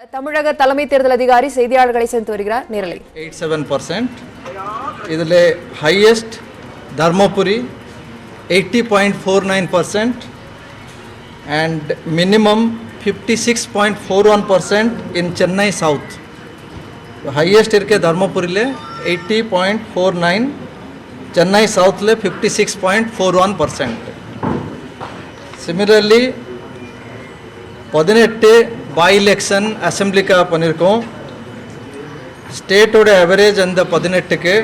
தமிழக தலைமை தேர்தல் அதிகாரி செய்தியாளர்களை சந்தித்து வருகிறார். நேரலை 87%. இதில் highest Dharmapuri 80.49% and minimum 56.41% in Chennai South. Highest irke Dharmapuri le 80.49, Chennai South le 56.41%. Similarly, 18 by election assembly ka பண்ணிருக்கோம். ஸ்டேட்டோட ஆவரேஜ் அந்த 18க்கு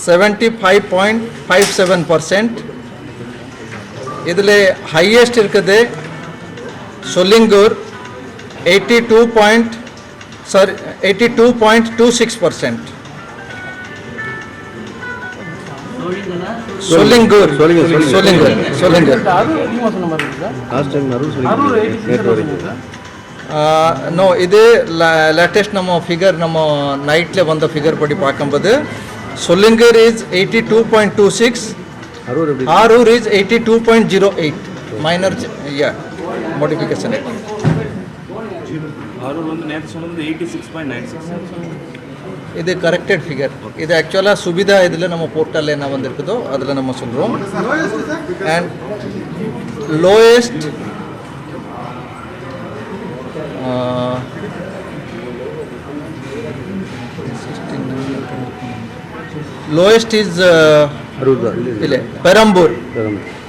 75.57%. இதில் ஹையஸ்ட் இருக்குது Solingur 82.26%. Solingur. No, இது latest நம்ம ஃபிகர் நம்ம நைட்ல வந்த ஃபிகர் படி பார்க்கும்போது Solingur is 82.26, Arur is 82.08, minor modification. Arur வந்து நேத்து சொன்னது 86.96. இது கரெக்டட் ஃபிகர். இது ஆக்சுவலாக சுபிதா இதில் நம்ம போர்ட்டலில் என்ன வந்திருக்குதோ அதில் நம்ம சொல்கிறோம். அண்ட் லோயஸ்ட் இஸ் இல்லை பெரம்பூர்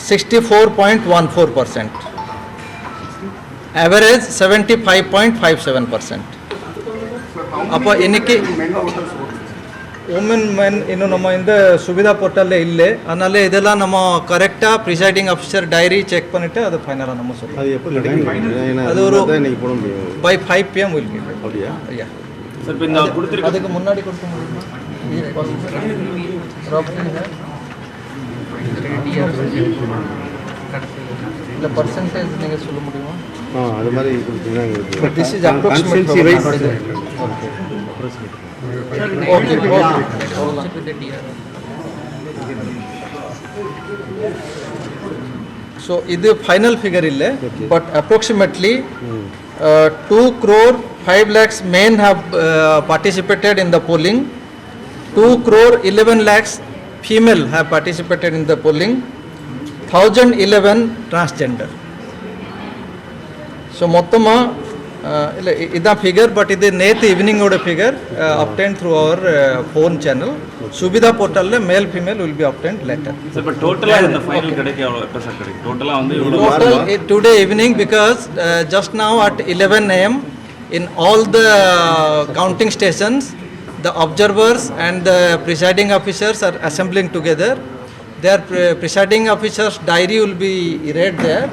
64.14%, average 75.57%. அப்போ இன்னைக்கு உமன் மென் இன்னும் நம்ம இந்த சுவிதா போர்ட்டலில் இல்லை. அதனால இதெல்லாம் நம்ம கரெக்டாக ப்ரிசைடிங் ஆஃபீஸர் டைரி செக் பண்ணிவிட்டு அது ஃபைனலாக நம்ம சொல்லுவோம். அது ஒரு by 5 PM will give it. ஐயா அதுக்கு முன்னாடி கொடுக்க முடியுமா? இல்லை பர்சன்டேஜ் நீங்கள் சொல்ல முடியுமா? அது மாதிரி கொடுத்தீங்கன்னா this is approximate wise. Okay. So இது ஃபைனல் ஃபிகர் இல்லை, but approximately 2 crore 5 lakhs men have participated in the polling. 2 crore 11 lakhs female have participated in the polling. 1011 transgender. So மொத்தமாக இல்லை இதான் ஃபிகர், பட் இது நேற்று ஈவினிங்கோட figure obtained through our phone channel. Suvidha போர்ட்டலில் male female will be obtained later. Total today evening, because just now at 11 AM in all the counting stations the observers and the presiding officers are assembling together. Their presiding officer's diary will be read there.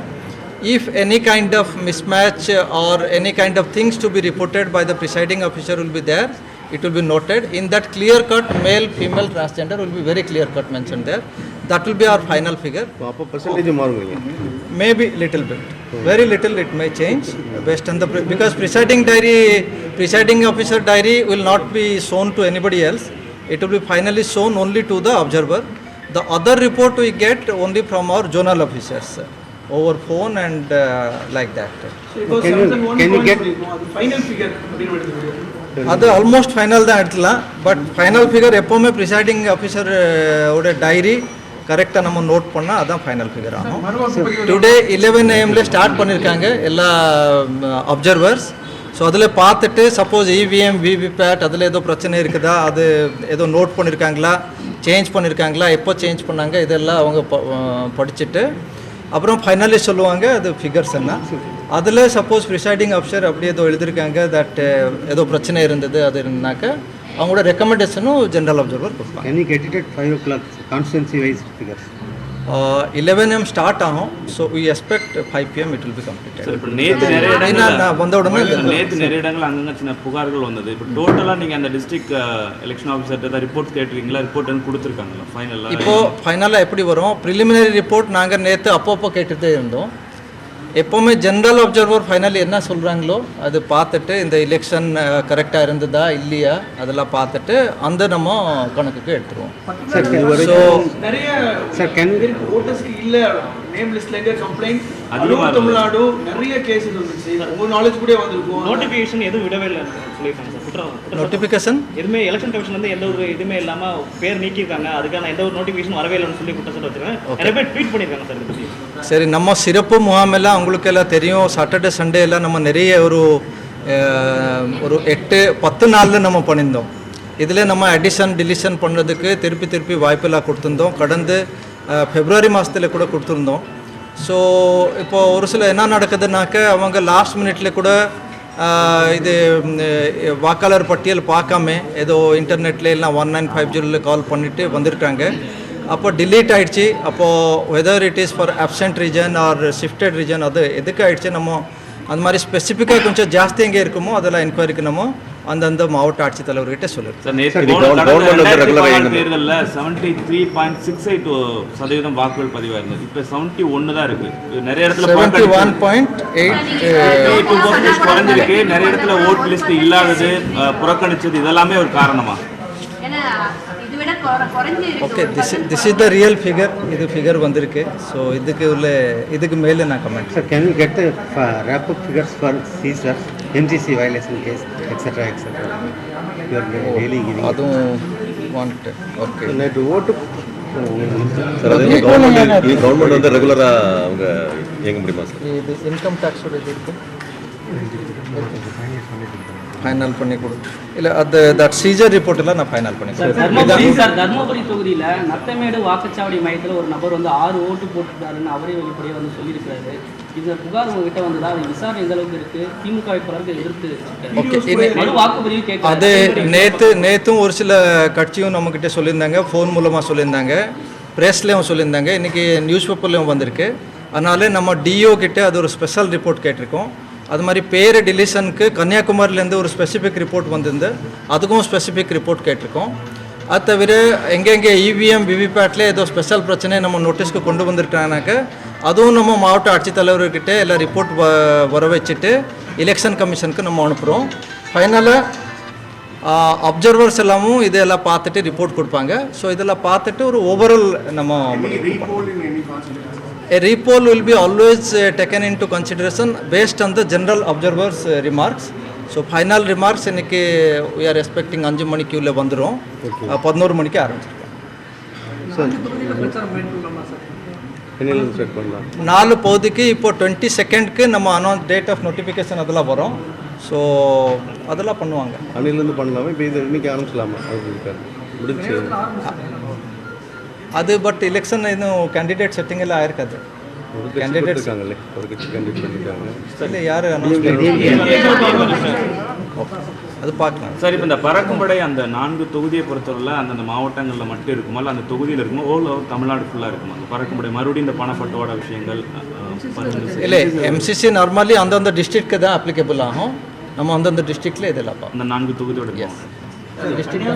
If any kind of mismatch or any kind of things to be reported by the presiding officer will be there, it will be noted. In that clear cut male female transgender will be very clear cut mentioned there. That will be our final figure. அப்போ percentage மாறுங்க. Maybe little bit, very little it may change based on the because presiding officer diary will not be shown to anybody else. It will be finally shown only to the observer. The other report we get only from our zonal officers over phone and like that. So can you get final figure? அது almost final தான் எடுத்துலாம், but final figure எப்போவுமே presiding officer ஓட diary கரெக்டாக நம்ம note பண்ணால் அதான் final figure ஆகும். Today 11 AM start பண்ணியிருக்காங்க எல்லா அப்சர்வர்ஸ். ஸோ அதில் பார்த்துட்டு சப்போஸ் இவிஎம் விவிபேட் அதில் ஏதோ பிரச்சனை இருக்குதா, அது ஏதோ நோட் பண்ணியிருக்காங்களா, சேஞ்ச் பண்ணியிருக்காங்களா, எப்போ சேஞ்ச் பண்ணாங்க, இதெல்லாம் அவங்க படிச்சுட்டு அப்புறம் ஃபைனலி சொல்லுவாங்க அது ஃபிகர்ஸ் என்ன. அதில் சப்போஸ் ப்ரிசைடிங் ஆஃபீஸர் அப்படி ஏதோ எழுதியிருக்காங்க தட் ஏதோ பிரச்சனை இருந்தது அது இருந்தாக்க அவங்களோட ரெக்கமெண்டேஷனும் ஜென்ரல் அப்சர்வர் கொடுப்பாங்க. Can you get it at 5 o'clock constituency wise figures? 11 AM start ஆகும். So we expect 5 PM it will be completed. இப்போ நேற்று நிறைய வந்த உடனே நேற்று நிறைய இடங்கள் அங்கங்க சின்ன புகார்கள் வந்தது. இப்போ டோட்டலாக நீங்கள் அந்த டிஸ்ட்ரிக்ட் எலெக்ஷன் ஆஃபீஸர்கிட்ட தான் ரிப்போர்ட் கேட்டிருக்கீங்களா? ரிப்போர்ட் வந்து கொடுத்துருக்காங்களா ஃபைனலாக? இப்போது ஃபைனலாக எப்படி வரும், ப்ரிலிமினரி ரிப்போர்ட் நாங்கள் நேற்று அப்பப்போ கேட்டுகிட்டே இருந்தோம். எப்போவுமே ஜென்ரல் அப்சர்வர் ஃபைனலி என்ன சொல்கிறாங்களோ அது பார்த்துட்டு இந்த எலெக்ஷன் கரெக்டாக இருந்ததா இல்லையா அதெல்லாம் பார்த்துட்டு அந்த நம்ம கணக்குக்கு எடுத்துருவோம். நிறைய ஓட்டர்ஸ்க்கு இல்லை நேம் லிஸ்ட்ல இருக்க கம்ப்ளைண்ட் அதிகமாக தமிழ்நாடு நிறைய கேசஸ் வந்துச்சு உங்க நாலேஜ் கூட வந்திருக்கும். நோட்டிஃபிகேஷன் எதுவும் விடவே இல்லை சொல்லியிருக்காங்க சார். குற்றம் நோட்டிஃபிகேஷன் எதுவுமே எலெக்ஷன் கமிஷன் வந்து எந்த ஒரு இதுவுமே இல்லாமல் பேர் நீக்கியிருக்காங்க. அதுக்கான எந்த ஒரு நோட்டிஃபிகேஷன் வரவே இல்லைன்னு சொல்லி குற்றம் சொல்ல வச்சுருக்காங்க. நிறைய பேர் ட்வீட் பண்ணியிருக்காங்க சார் இதை பற்றி. சரி, நம்ம சிறப்பு முகாமெல்லாம் உங்களுக்கெல்லாம் தெரியும். சாட்டர்டே சண்டே எல்லாம் நம்ம நிறைய ஒரு 8-10 நாளில் நம்ம பண்ணியிருந்தோம். இதில் நம்ம அடிஷன் டிலிஷன் பண்ணுறதுக்கு திருப்பி வாய்ப்பெல்லாம் கொடுத்துருந்தோம். கடந்த பிப்ரவரி மாதத்தில் கூட கொடுத்துருந்தோம். ஸோ இப்போது ஒரு சில என்ன நடக்குதுனாக்க அவங்க லாஸ்ட் மினிட்ல கூட இது வாக்காளர் பட்டியல் பார்க்காம ஏதோ இன்டர்நெட்டில் எல்லாம் 1950 கால் பண்ணிவிட்டு வந்துருக்காங்க. அப்போ டிலீட் ஆகிடுச்சு. அப்போது whether it is for absent reason or shifted reason அது எதுக்கு ஆகிடுச்சு நம்ம அந்த மாதிரி ஸ்பெசிஃபிக்காக கொஞ்சம் ஜாஸ்தி எங்கே இருக்குமோ அதெல்லாம் என்கொயரிக்கு நம்ம அந்தந்த மாவட்ட ஆட்சித்தலைவர்கிட்ட சொல்லியிருக்கோம். சார் நேற்று 2014 தேர்தலில் 73.68% வாக்குகள் பதிவாயிருந்தது. இப்போ 71 தான் இருக்கு. நிறைய இடத்துல 71.8% குறைஞ்சிருக்கு. நிறைய இடத்துல ஓட் லிஸ்ட் இல்லாதது, புறக்கணிச்சது இதெல்லாமே ஒரு காரணமா? Okay, this is the real figure. இது ஃபிகர் வந்திருக்கு. ஸோ இதுக்கு மேலே நான் comment. Sir, can you get wrap up figures for CSR, MCC violation case, etc. You are really giving. அதுவும் வாண்ட். ஓகே, நேற்று ஓட்டு சார், அது கவர்மெண்ட் வந்து ரெகுலராக அவங்க இயங்க முடியுமா சார்? இது இன்கம் டேக்ஸோட இது இருக்கு, ஃபைனல் பண்ணி கொடு. இல்லை அது தட் சீஜர் ரிப்போர்ட்டெல்லாம் நான் ஃபைனல் பண்ணி தர்மபுரி தொகுதியில் நத்தமேடு வாக்குச்சாவடி மையத்தில் ஒரு நபர் வந்து 6 ஓட்டு போட்டுட்டாருன்னு அவரே வெளிப்படையாக வந்து சொல்லியிருக்காரு. இந்த புகார் உங்ககிட்ட வந்ததா? அது விசாரணை எந்த அளவுக்கு இருக்கு? திமுக வேட்பாளருக்கு எதிர்த்து வாக்குப்பதிவு கேட்க அது நேற்றும் ஒரு சில கட்சியும் நம்மக்கிட்ட சொல்லியிருந்தாங்க, ஃபோன் மூலமாக சொல்லியிருந்தாங்க, ப்ரெஸ்லேயும் சொல்லியிருந்தாங்க, இன்றைக்கி நியூஸ் பேப்பர்லேயும் வந்திருக்கு. அதனால நம்ம டிஓ கிட்டே அது ஒரு ஸ்பெஷல் ரிப்போர்ட் கேட்டிருக்கோம். அது மாதிரி பேர் டிலிஷனுக்கு கன்னியாகுமரியிலேருந்து ஒரு ஸ்பெசிஃபிக் ரிப்போர்ட் வந்திருந்து அதுக்கும் ஸ்பெசிஃபிக் ரிப்போர்ட் கேட்டிருக்கோம். அது தவிர எங்கெங்கே இவிஎம் விவிபேட்டில் ஏதோ ஸ்பெஷல் பிரச்சனை நம்ம நோட்டீஸ்க்கு கொண்டு வந்திருக்காங்கனாக்க அதுவும் நம்ம மாவட்ட ஆட்சித்தலைவர்கிட்ட எல்லாம் ரிப்போர்ட் வர வச்சுட்டு எலெக்ஷன் கமிஷனுக்கு நம்ம அனுப்புகிறோம். ஃபைனலாக அப்சர்வர்ஸ் எல்லாமும் இதெல்லாம் பார்த்துட்டு ரிப்போர்ட் கொடுப்பாங்க. ஸோ இதெல்லாம் பார்த்துட்டு ஒரு ஓவரால் நம்ம a repoll will be always taken into consideration based on the general observers remarks. So final remarks இன்னைக்கு we are expecting 5 மணிக்குள்ள வந்துரும். 11 மணிக்கு ஆரம்பிச்சிருக்கோம். ஸ்டார்ட் பண்ணலாம். 4 பகுதிக்கு இப்போ 22க்கு நம்ம அனௌன்ஸ் டேட் ஆஃப் நோட்டிஃபிகேஷன் அதெல்லாம் வரும். ஸோ அதெல்லாம் பண்ணுவாங்க. அன்னிலேருந்து பண்ணலாமா? இப்போ இது இன்னைக்கு ஆரம்பிச்சலாமா? அது முடிச்சு அது பட் எலெக்ஷன் இன்னும் கேண்டிடேட் செட்டிங் எல்லாம் ஆயிருக்காது. கேண்டிடேட் இருக்காங்களே, ஒரு கட்சி கேண்டிடேட் பண்ணிருக்காங்க. இல்லை, யார் அனௌன்ஸ் அது பார்க்கலாம் சார். இப்போ இந்த பறக்கும்படை அந்த 4 தொகுதியை பொறுத்தவரை அந்தந்த மாவட்டங்களில் மட்டும் இருக்குமா, இல்லை அந்த தொகுதியில் இருக்குமா, ஓல் ஓவர் தமிழ்நாடு ஃபுல்லாக இருக்குமா அந்த பறக்கும்படை? மறுபடியும் இந்த பணப்பட்டுவாட விஷயங்கள் இல்லை, எம்சிசி நார்மலி அந்தந்த டிஸ்ட்ரிக்ட்க்கு தான் அப்ளிகபிள் ஆகும். நம்ம அந்தந்த டிஸ்ட்ரிக்டில் இதெல்லாம் பார்ப்போம். அந்த 4 தொகுதியோட district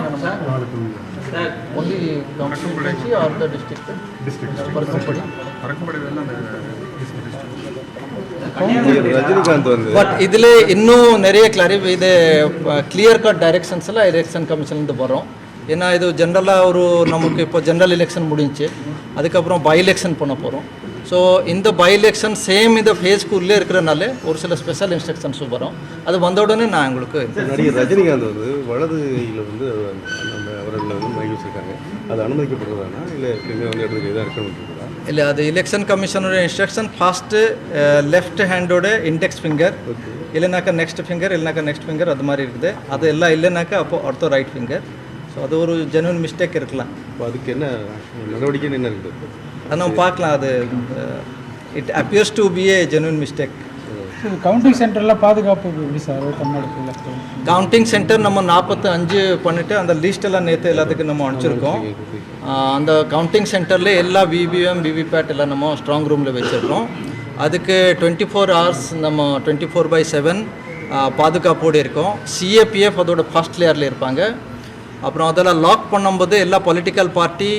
only constituency or the district Rajinikanth வந்து பட் இதில் இன்னும் நிறைய இது கிளியர் கட் டைரக்ஷன்ஸ் எல்லாம் எலெக்ஷன் கமிஷன்லேருந்து வரும். ஏன்னா இது ஜென்ரலாக ஒரு நமக்கு இப்போ ஜென்ரல் எலெக்ஷன் முடிஞ்சு அதுக்கப்புறம் பை எலெக்ஷன் பண்ண போகிறோம். ஸோ இந்த பை எலெக்ஷன் சேம் இந்த ஃபேஸ்க்கு உள்ளே இருக்கிறனால ஒரு சில ஸ்பெஷல் இன்ஸ்ட்ரக்ஷன்ஸும் வரும். அது வந்த உடனே நான் உங்களுக்கு நடிகர் ரஜினிகாந்த் வந்து வலது கையில் வந்து நம்ம அவர்களை வந்து மைக் வச்சுருக்காங்க. அது அனுமதிக்கப்படுறதானா இல்லை எப்பயுமே வந்து இடத்துக்கு இதாக இருக்கணும்? இல்லை, அது எலெக்ஷன் கமிஷனோட இன்ஸ்ட்ரக்ஷன். ஃபஸ்ட்டு லெஃப்ட் ஹேண்டோட இண்டெக்ஸ் ஃபிங்கர், இல்லைனாக்கா நெக்ஸ்ட் ஃபிங்கர், இல்லைனாக்கா நெக்ஸ்ட் ஃபிங்கர், அது மாதிரி இருக்குது. அது எல்லாம் இல்லைனாக்கா அப்போ அடுத்த ரைட் ஃபிங்கர். ஸோ அது ஒரு ஜென்வன் மிஸ்டேக் இருக்கலாம். இப்போ அதுக்கு என்ன நடவடிக்கைன்னு என்ன இருக்குது? அது நம்ம பார்க்கலாம். அது it appears to be a genuine mistake. Counting சென்டரில் பாதுகாப்பு எப்படி சார் தமிழ்நாடு? கவுண்டிங் சென்டர் நம்ம 45 பண்ணிவிட்டு அந்த லிஸ்டெல்லாம் நேற்று எல்லாத்துக்கும் நம்ம அனுப்பிச்சிருக்கோம். அந்த கவுண்டிங் சென்டரில் எல்லா விவிஎம் விவிபேட் எல்லாம் நம்ம ஸ்ட்ராங் ரூமில் வச்சுருக்கோம். அதுக்கு 24 hours நம்ம 24/7 பாதுகாப்போடு இருக்கோம். சிஏபிஎஃப் அதோட ஃபர்ஸ்ட் லேயரில் இருப்பாங்க. அப்புறம் அதெல்லாம் லாக் பண்ணும்போது எல்லா பொலிட்டிக்கல் பார்ட்டி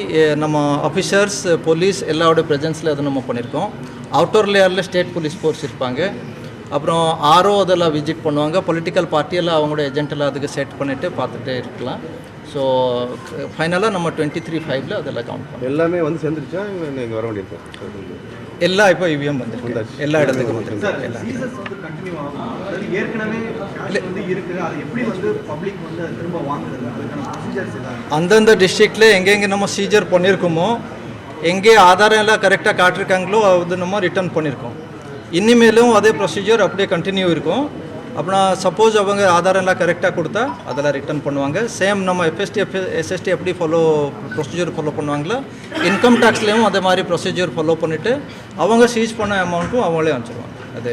நம்ம ஆஃபீஸர்ஸ் போலீஸ் எல்லாரோட ப்ரெசன்ஸில் அதை நம்ம பண்ணியிருக்கோம். அவுட்டர் லேயரில் ஸ்டேட் போலீஸ் ஃபோர்ஸ் இருப்பாங்க. அப்புறம் அதெல்லாம் விசிட் பண்ணுவாங்க. பொலிட்டிக்கல் பார்ட்டியெல்லாம் அவங்களோட ஏஜென்ட்டெல்லாம் அதுக்கு செட் பண்ணிவிட்டு பார்த்துட்டே இருக்கலாம். ஸோ ஃபைனலாக நம்ம 23/5 அதெல்லாம் கவுண்ட் பண்ணோம். எல்லாமே வந்து சேர்ந்துருச்சா இங்கே வர வேண்டியிருக்கோம்? எல்லாம் இப்போ இவிஎம் வந்து எல்லா இடத்துக்கும் வந்துருக்கு. எல்லாம் சீசர்ஸ் வந்து கண்டினியூ ஆகும். அதாவது ஏற்கனவே cash வந்து இருக்குது, அது எப்படி வந்து பப்ளிக் வந்து அதை திரும்ப வாங்குறது, அதுக்கான ப்ரொசீஜர்ஸ் ஏதாவது அந்தந்த டிஸ்ட்ரிக்டில் எங்கெங்கே நம்ம சீஜர் பண்ணியிருக்கோமோ, எங்கே ஆதாரம் எல்லாம் கரெக்டாக காட்டிருக்காங்களோ அது நம்ம ரிட்டர்ன் பண்ணியிருக்கோம். இனிமேலும் அதே ப்ரொசீஜர் அப்படியே கண்டினியூ இருக்கும். அப்படின்னா சப்போஸ் அவங்க ஆதாரம் எல்லாம் கரெக்டாக கொடுத்தா அதெல்லாம் ரிட்டர்ன் பண்ணுவாங்க. சேம் நம்ம எஸ்எஸ்டி எப்படி ப்ரொசீஜர் ஃபாலோ பண்ணுவாங்களோ, இன்கம் டேக்ஸ்லேயும் அதே மாதிரி ப்ரொசீஜர் ஃபாலோ பண்ணிவிட்டு அவங்க சீஸ் பண்ண அமௌண்ட்டும் அவங்களே அனுப்பிச்சிடுவாங்க. அது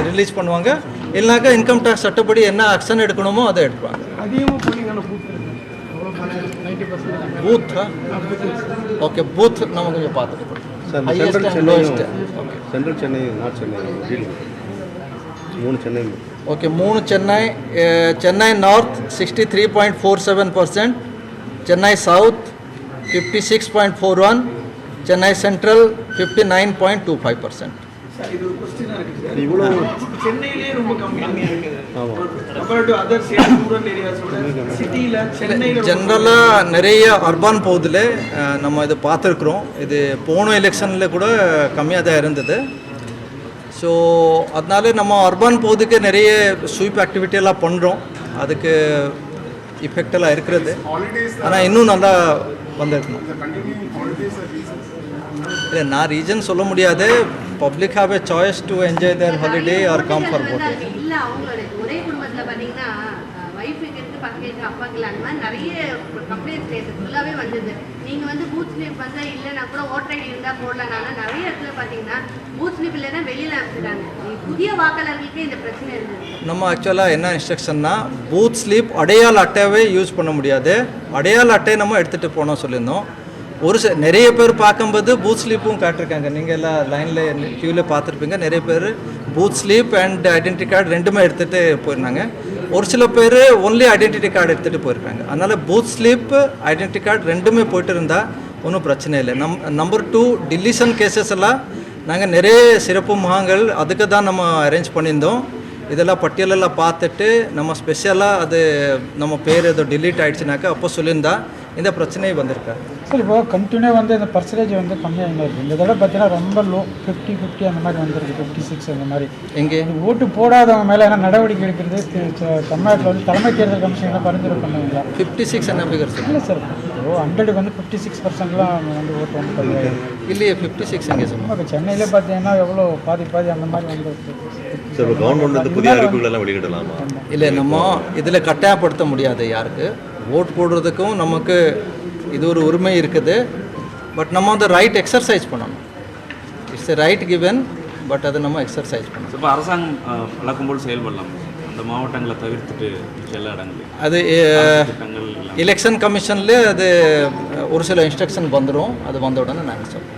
ரிலீஸ் பண்ணுவாங்க. இல்லைனாக்கா இன்கம் டேக்ஸ் சட்டப்படி என்ன ஆக்ஷன் எடுக்கணுமோ அதை எடுப்பாங்க. அதிகமாக போனீங்கன்னா பூத் 90% பூத்தா? ஓகே, பூத் நம்ம கொஞ்சம் பார்த்துட்டு sir central Chennai, north Chennai deal 3 Chennai. Okay, 3 Chennai. Chennai north 63.47%, Chennai south 56.41%, Chennai central 59.25%. Sir இது ஒரு கொஸ்டினாக இருக்குது சார். இவ்வளோ சென்னையிலே ரொம்ப கம்மியாக இருக்குது. கம்பேர்ட் டு அதர் ரூரல் ஏரியாஸோட சிட்டியில் சென்னையில் ஜென்ரலாக நிறைய அர்பான் பகுதியில் நம்ம இது பார்த்துருக்குறோம். இது போன எலெக்ஷனில் கூட கம்மியாக தான் இருந்தது. ஸோ அதனால நம்ம அர்பான் பகுதிக்கு நிறைய ஸ்வீப் ஆக்டிவிட்டியெல்லாம் பண்ணுறோம். அதுக்கு இஃபெக்டெல்லாம் இருக்கிறது. ஆனால் இன்னும் நல்லா வந்திருக்கணும். இல்லை, நான் ரீசன் சொல்ல முடியாது. Public have a choice to enjoy their holiday or come for போட்டிங். இல்லை, அவங்களோட ஒரே குடும்பத்தில் பார்த்தீங்கன்னா ஒய்ஃபுக்கு இருக்குது, பக்கத்து அப்பாக்கு அந்த மாதிரி நிறைய கம்ப்ளைண்ட்ஸ் கேஸ் ஃபுல்லாகவே வந்தது. நீங்கள் வந்து பூத் ஸ்லிப் வந்து இல்லைன்னா கூட ஓட்டர் ஐடி இருந்தால் போடலாம்னா நிறைய இடத்துல பார்த்தீங்கன்னா பூத் ஸ்லிப் இல்லைன்னா வெளியில் அனுப்பிச்சிட்டாங்க. புதிய வாக்காளர்களுக்கே இந்த பிரச்சனை இருந்தது. நம்ம ஆக்சுவலாக என்ன இன்ஸ்ட்ரக்ஷன்னா, பூத் ஸ்லிப் அடையாள அட்டையாகவே யூஸ் பண்ண முடியாது. அடையாள அட்டையை நம்ம எடுத்துகிட்டு போனோம் சொல்லியிருந்தோம். நிறைய பேர் பார்க்கும்போது பூத் ஸ்லிப்பும் காட்டிருக்காங்க. நீங்கள் எல்லாம் லைனில் க்யூவில் பார்த்துருப்பீங்க. நிறைய பேர் booth slip and identity card ரெண்டுமே எடுத்துகிட்டு போயிருந்தாங்க. ஒரு சில பேர் ஒன்லி ஐடென்டிட்டி கார்டு எடுத்துகிட்டு போயிருக்காங்க. அதனால் பூத் ஸ்லிப் ஐடென்டிட்டி கார்டு ரெண்டுமே போயிட்டு இருந்தால் ஒன்றும் பிரச்சனை இல்லை. நம்பர் 2, டிலிஷன் கேசஸ் எல்லாம் நாங்கள் நிறைய சிறப்பு முகாங்கள் அதுக்கு தான் நம்ம அரேஞ்ச் பண்ணியிருந்தோம். இதெல்லாம் பட்டியலெல்லாம் பார்த்துட்டு நம்ம ஸ்பெஷலாக அது நம்ம பேர் ஏதோ டிலீட் ஆகிடுச்சுனாக்கா அப்போ சொல்லியிருந்தா இந்த பிரச்சனையே வந்திருக்கா. சார் இப்போ கண்டினியூ வந்து இந்த பர்சன்டேஜ் வந்து கம்மியாக இருக்குது. இந்த தடவை பார்த்தீங்கன்னா ரொம்ப லோ 50 அந்த மாதிரி வந்துருக்கு, 56 அந்த மாதிரி. எங்கே ஓட்டு போடாதவங்க மேலே என்ன நடவடிக்கை எடுக்கிறது தமிழ்நாட்டில் வந்து தலைமை தேர்தல் கமிஷன் பரிந்துரை பண்ணுவீங்களா? 56 என்ன ஃபிகர் சார்? இல்லை சார், இப்போ 100க்கு வந்து 56%லாம் வந்து ஓட்டு வந்து பண்ணுவாங்க. இல்லையே, 56 எங்கே சார்? இப்போ சென்னையிலே பார்த்தீங்கன்னா எவ்வளோ பாதி அந்த மாதிரி வந்து சார் கவர்மெண்ட் வந்து புதிய அறிவிப்புகளெல்லாம் வெளியிடலாமா? இல்லை, நம்ம இதில் கட்டாயப்படுத்த முடியாது யாருக்கு. ஓட் போடுறதுக்கும் நமக்கு இது ஒரு உரிமை இருக்குது. பட் நம்ம அந்த ரைட் எக்ஸர்சைஸ் பண்ணணும். It's a right given, but அதை நம்ம எக்ஸர்சைஸ் பண்ணணும். இப்போ அரசாங்கம் வழக்கம் போல் செயல்படலாம் அந்த மாவட்டங்களை தவிர்த்துட்டு எல்லா இடங்களையும். அது எலெக்ஷன் கமிஷன்லேயே அது ஒரு சில இன்ஸ்ட்ரக்ஷன் வந்துடும். அது வந்த உடனே நாங்கள் சொல்லுவோம்.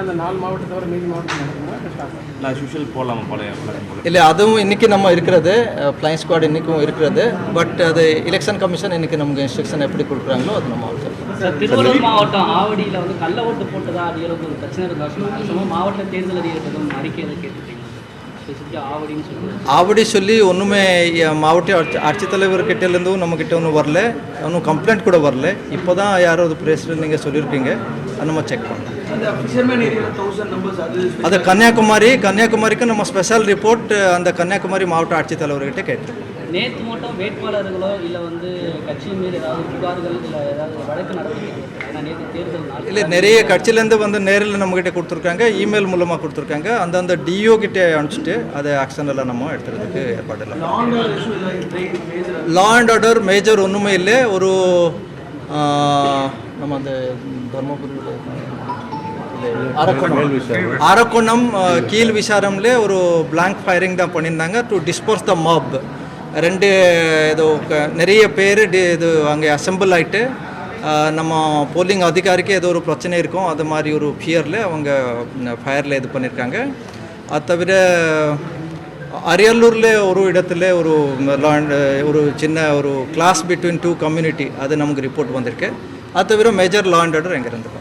அந்த 4 மாவட்டத்தை தவிர மீதி மாவட்டம் யூஷுவல் போகலாமா பழைய வழக்கம் போல? இல்லை, அதுவும் இன்றைக்கி நம்ம இருக்கிறது. ஃப்ளைங் ஸ்குவாட் இன்றைக்கும் இருக்கிறது. பட் அது எலெக்ஷன் கமிஷன் இன்றைக்கி நமக்கு இன்ஸ்ட்ரக்ஷன் எப்படி கொடுக்குறாங்களோ அது நம்ம சார், திருவள்ளூர் மாவட்டம் ஆவடியில் வந்து கள்ள ஓட்டு போட்டதா அதிகாரம் ஒரு பிரச்சனை இருந்தால் சொன்னாங்க. மாவட்ட தேர்தல் அதிகாரத்தும் அறிக்கை எதை கேட்டுட்டீங்க? ஆவடின்னு சொல்லுவாங்க. ஆவடி சொல்லி ஒன்றுமே மாவட்ட ஆட்சித்தலைவர்கிட்டேருந்தும் நம்மக்கிட்ட ஒன்றும் வரல, ஒன்றும் கம்ப்ளைண்ட் கூட வரல. இப்போ தான் யாரோ ஒரு பிரேஸில் நீங்கள் சொல்லியிருக்கீங்க, அது நம்ம செக் பண்ணலாம். அது கன்னியாகுமரிக்கு நம்ம ஸ்பெஷல் ரிப்போர்ட் அந்த கன்னியாகுமரி மாவட்ட ஆட்சித்தலைவர்கிட்ட கேட்டிருக்கோம். நேற்று மட்டும் வேட்பாளர்களோ இல்லை வந்து கட்சியின் மீது ஏதாவது புகார்கள் இல்லை ஏதாவது வழக்கு நடவடிக்கை? ஏன்னா நேற்று தேர்தல் இல்லை, நிறைய கட்சியிலேருந்து வந்து நேரில் நம்மக்கிட்ட கொடுத்துருக்காங்க, இமெயில் மூலமாக கொடுத்துருக்காங்க. அந்தந்த டிஓ கிட்டே அனுப்பிச்சிட்டு அதை ஆக்ஷன் எல்லாம் நம்ம எடுத்துறதுக்கு ஏற்பாடு இல்லை. லா அண்ட் ஆர்டர் மேஜர் ஒன்றுமே இல்லை. ஒரு நம்ம அந்த தர்மபுரியில் அரக்கோணம் கீழ் விசாரம்ல ஒரு பிளாங்க் ஃபயரிங் தான் பண்ணியிருந்தாங்க டு டிஸ்போஸ் த மாப். 2 ஏதோ நிறைய பேர் இது அங்கே அசம்பிள் ஆகிட்டு நம்ம போலிங் அதிகாரிக்கு ஏதோ ஒரு பிரச்சனை இருக்கும், அது மாதிரி ஒரு ஃபியரில் அவங்க ஃபயரில் இது பண்ணியிருக்காங்க. அது தவிர அரியலூரில் ஒரு இடத்துல ஒரு சின்ன ஒரு கிளாஸ் பிட்வீன் 2 கம்யூனிட்டி அது நமக்கு ரிப்போர்ட் வந்திருக்கு. அது தவிர மேஜர் லா அண்ட் ஆர்டர் எங்கே இருந்து